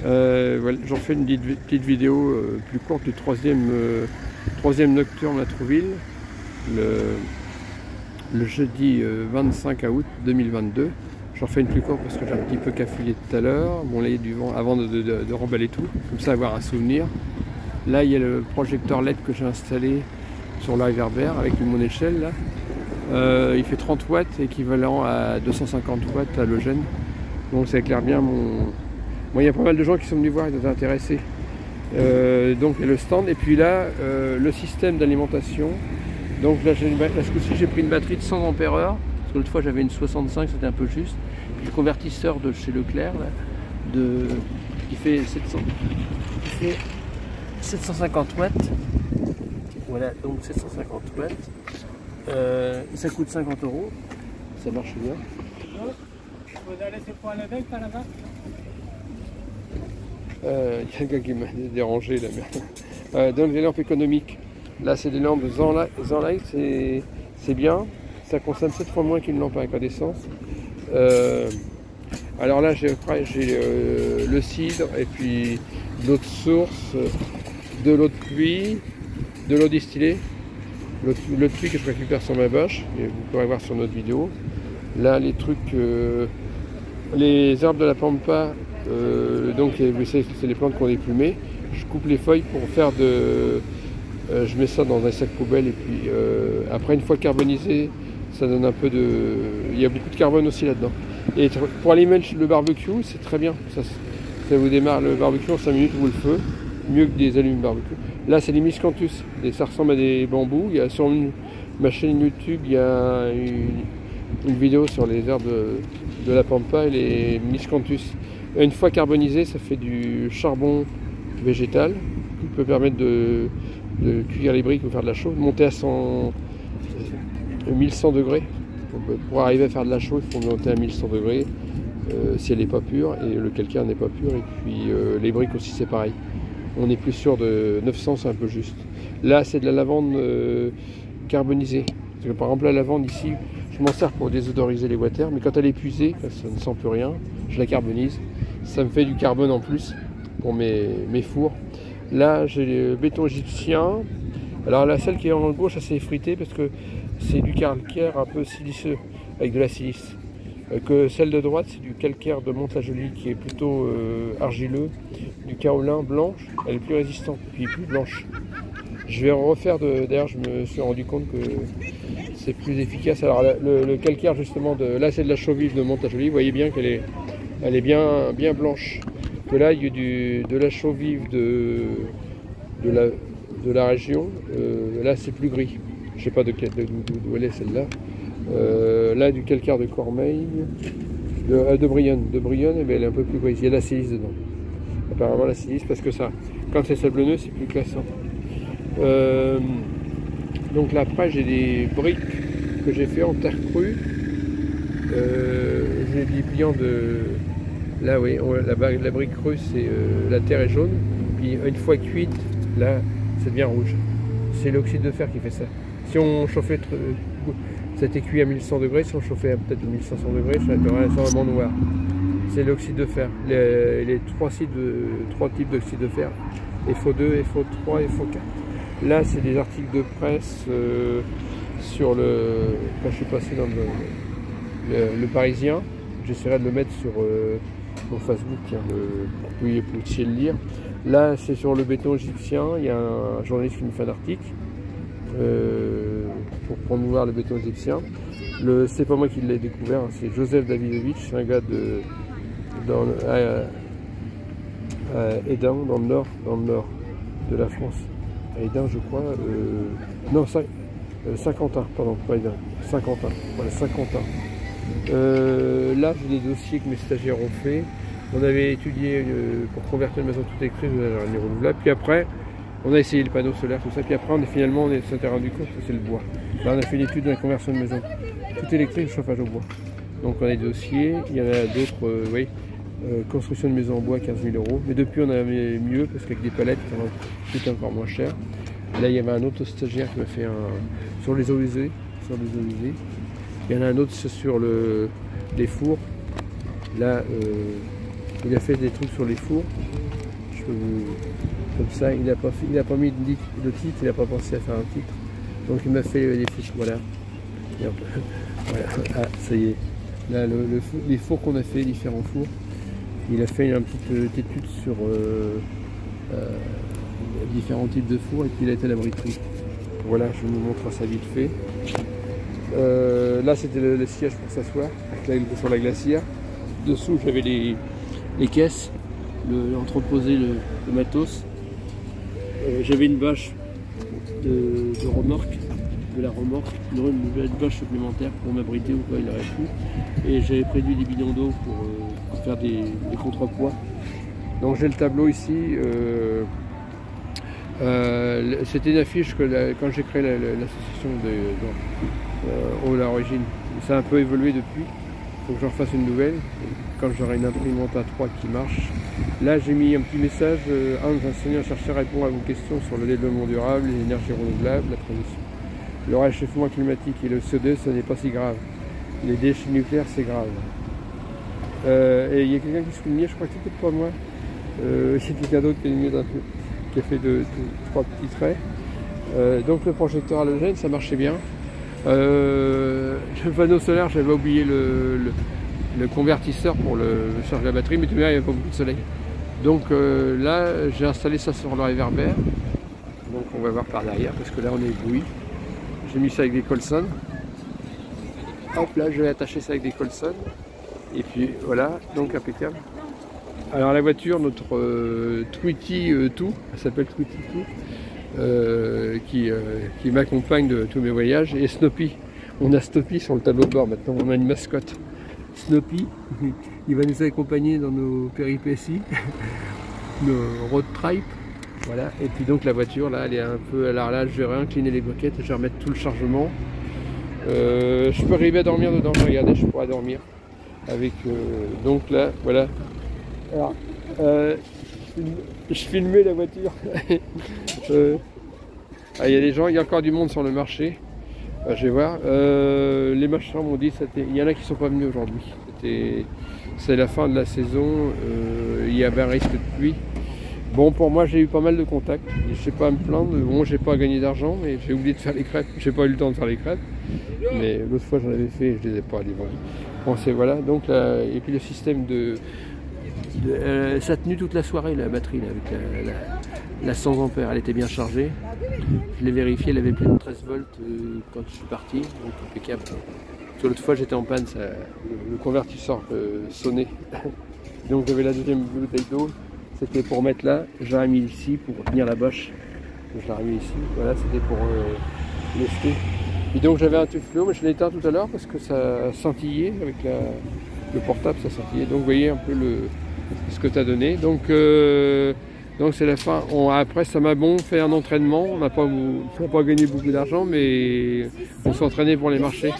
Voilà, j'en fais une petite vidéo plus courte du troisième nocturne à Trouville, le jeudi 25 août 2022. J'en fais une plus courte parce que j'ai un petit peu cafouillé tout à l'heure. Bon, là il y a du vent avant de remballer tout, comme ça avoir un souvenir. Là il y a le projecteur LED que j'ai installé sur le réverbère avec mon échelle là. Il fait 30 watts, équivalent à 250 watts halogène. Donc ça éclaire bien mon... Bon, il y a pas mal de gens qui sont venus voir, ils étaient intéressés. Donc il y a le stand. Et puis là, le système d'alimentation. Donc là, ce coup-ci, j'ai pris une batterie de 100 ampères heure. Parce que l'autre fois, j'avais une 65, c'était un peu juste. Puis le convertisseur de chez Leclerc, là, qui fait 750 watts. Voilà, donc 750 watts. Ça coûte 50 €. Ça marche bien. Vous allez se prendre avec par là-bas? Il y a un gars qui m'a dérangé là. Donc les lampes économiques. Là c'est des lampes Zenlight, c'est bien. Ça consomme 7 fois moins qu'une lampe à incandescence. Alors là j'ai le cidre et puis de l'eau de source, de l'eau de pluie, de l'eau distillée. L'eau de pluie que je récupère sur ma bâche, et vous pourrez voir sur notre vidéo. Là les trucs, les herbes de la pampa, donc vous savez c'est les plantes qu'on a déplumées. Je coupe les feuilles pour faire je mets ça dans un sac poubelle et puis après une fois carbonisé, ça donne un peu de... Il y a beaucoup de carbone aussi là-dedans. Et pour allumer le barbecue, c'est très bien. Ça vous démarre le barbecue en 5 minutes, vous le feu, mieux que des allumes barbecue. Là c'est les miscanthus, ça ressemble à des bambous. Il y a sur ma chaîne YouTube, il y a une vidéo sur les herbes de la pampa et les miscanthus. Une fois carbonisé, ça fait du charbon végétal qui peut permettre de cuire les briques ou faire de la chaux, monter à 1100 degrés. Pour arriver à faire de la chaux, il faut monter à 1100 degrés si elle n'est pas pure, et le calcaire n'est pas pur, et puis les briques aussi c'est pareil. On est plus sûr de 900, c'est un peu juste. Là c'est de la lavande carbonisée. Parce que, par exemple la lavande ici, je m'en sers pour désodoriser les water, mais quand elle est épuisée, ça ne sent plus rien, je la carbonise. Ça me fait du carbone en plus pour mes fours. Là j'ai le béton égyptien. Alors là, celle qui est en gauche, c'est effritée parce que c'est du calcaire un peu siliceux avec de la silice. Que celle de droite, c'est du calcaire de Mantes-la-Jolie qui est plutôt argileux, du kaolin blanche, elle est plus résistante, puis plus blanche. Je vais refaire d'ailleurs, je me suis rendu compte que c'est plus efficace. Alors le calcaire justement là c'est de la chaux vive de Mantes-la-Jolie, vous voyez bien qu'elle est bien blanche. Que là il y a de la chaux vive de la région, là c'est plus gris. Je sais pas d'où elle est celle-là. Là du calcaire de Cormeilles, de Brionne, eh bien, elle est un peu plus grise. Il y a de la silice dedans. Apparemment la silice, parce que ça, quand c'est sablonneux, c'est plus classant. Donc là après j'ai des briques que j'ai fait en terre crue. J'ai des pliants de... Là oui, la brique crue, c'est la terre est jaune. Puis une fois cuite, là ça devient rouge. C'est l'oxyde de fer qui fait ça. Si on chauffait, ça a été cuit à 1100 degrés, si on chauffait peut-être 1500 degrés, ça serait vraiment noir. C'est l'oxyde de fer. Les trois types d'oxyde de fer, FO2, FO3 et FO4. Là, c'est des articles de presse sur le... Quand je suis passé dans le Parisien, j'essaierai de le mettre sur mon Facebook, tiens, pour que vous puissiez le lire. Là, c'est sur le béton égyptien. Il y a un journaliste qui me fait un article pour promouvoir le béton égyptien. C'est pas moi qui l'ai découvert, hein, c'est Joseph Davidovich, c'est un gars à Hesdin, dans le nord de la France. À Hesdin, je crois. Non, Saint-Quentin, pardon, pas Hesdin, Saint-Quentin. Voilà, Saint-Quentin. Là, j'ai des dossiers que mes stagiaires ont fait. On avait étudié pour convertir une maison toute électrique vers une renouvelable. Puis après, on a essayé le panneau solaire, tout ça. Puis après, finalement, on s'est rendu compte que c'est le bois. Là, on a fait l'étude de la conversion de maison. Tout électrique, le chauffage au bois. Donc, on a des dossiers. Il y en a d'autres, oui. Construction de maison en bois, 15 000 €. Mais depuis, on a mieux parce qu'avec des palettes, c'était encore moins cher. Là, il y avait un autre stagiaire qui m'a fait sur les eaux usées. Il y en a un autre sur les fours. Là, Il a fait des trucs sur les fours. Je peux vous... Comme ça, il n'a pas mis de titre, il n'a pas pensé à faire un titre. Donc il m'a fait des fiches, voilà. Voilà. Ah, ça y est. Là, les fours qu'on a fait, différents fours. Il a fait une petite étude sur différents types de fours et puis il a été à la briterie. Voilà, je vous montre ça vite fait. Là, c'était le siège pour s'asseoir sur la glacière. Dessous, j'avais les caisses, l'entreposé, le matos. J'avais une bâche de remorque, de la remorque, une bâche supplémentaire pour m'abriter au cas où il aurait pu. Et j'avais prévu des bidons d'eau pour faire des contrepoids. Donc j'ai le tableau ici. C'était une affiche que quand j'ai créé l'association à l'origine. Ça a un peu évolué depuis. Il faut que j'en fasse une nouvelle. Quand j'aurai une imprimante A3 qui marche. Là, j'ai mis un petit message. Un enseignant-chercheur répond à vos questions sur le développement durable, les énergies renouvelables, la transition. Le réchauffement climatique et le CO2, ce n'est pas si grave. Les déchets nucléaires, c'est grave. Et il y a quelqu'un qui se soulignait, je crois que c'était pas moi. C'est quelqu'un d'autre qui a fait trois petits traits. Donc le projecteur halogène, ça marchait bien. Le panneau solaire, j'avais oublié le convertisseur pour le charge de la batterie, mais tout de même il n'y avait pas beaucoup de soleil. Donc là, j'ai installé ça sur le réverbère. Donc on va voir par derrière, parce que là on est ébloui. J'ai mis ça avec des Colson. Hop, là je vais attacher ça avec des Colson. Et puis voilà, donc impeccable. Alors la voiture, notre Tweety Tout, elle s'appelle Tweety Tout, qui m'accompagne de tous mes voyages, et Snoopy. On a Snoopy sur le tableau de bord maintenant, on a une mascotte. Snoopy, il va nous accompagner dans nos péripéties, nos road trip. Voilà, et puis donc la voiture là, elle est un peu. Alors là, je vais réincliner les briquettes, je vais remettre tout le chargement. Je peux arriver à dormir dedans, regardez, je pourrais dormir. Avec donc là, voilà. Alors, je filmais la voiture. Il y a des gens, il y a encore du monde sur le marché. Je vais voir. Les marchands m'ont dit, il y en a qui ne sont pas venus aujourd'hui. C'est la fin de la saison. Il y avait un risque de pluie. Bon, pour moi, j'ai eu pas mal de contacts. Je ne sais pas à me plaindre. Bon, j'ai pas gagné d'argent, mais j'ai oublié de faire les crêpes. J'ai pas eu le temps de faire les crêpes. Mais l'autre fois, j'en avais fait et je ne les ai pas livrées. Bon, c'est voilà. Donc là, et puis le système ça a tenu toute la soirée, la batterie, là, avec la 100 ampères. Elle était bien chargée. Je l'ai vérifié, elle avait plus de 13 volts quand je suis parti. Donc impeccable. L'autre fois, j'étais en panne, le convertisseur sonnait. Donc j'avais la deuxième bouteille d'eau. C'était pour mettre là, je l'ai mis ici pour tenir la bâche. Je l'ai mis ici, voilà, c'était pour lester. Et donc j'avais un tuffeau, mais je l'ai éteint tout à l'heure parce que ça scintillait avec le portable, ça scintillait. Donc vous voyez un peu ce que tu as donné. Donc c'est la fin. Après ça m'a fait un entraînement. On n'a pas gagné beaucoup d'argent, mais on s'est entraîné pour les marchés.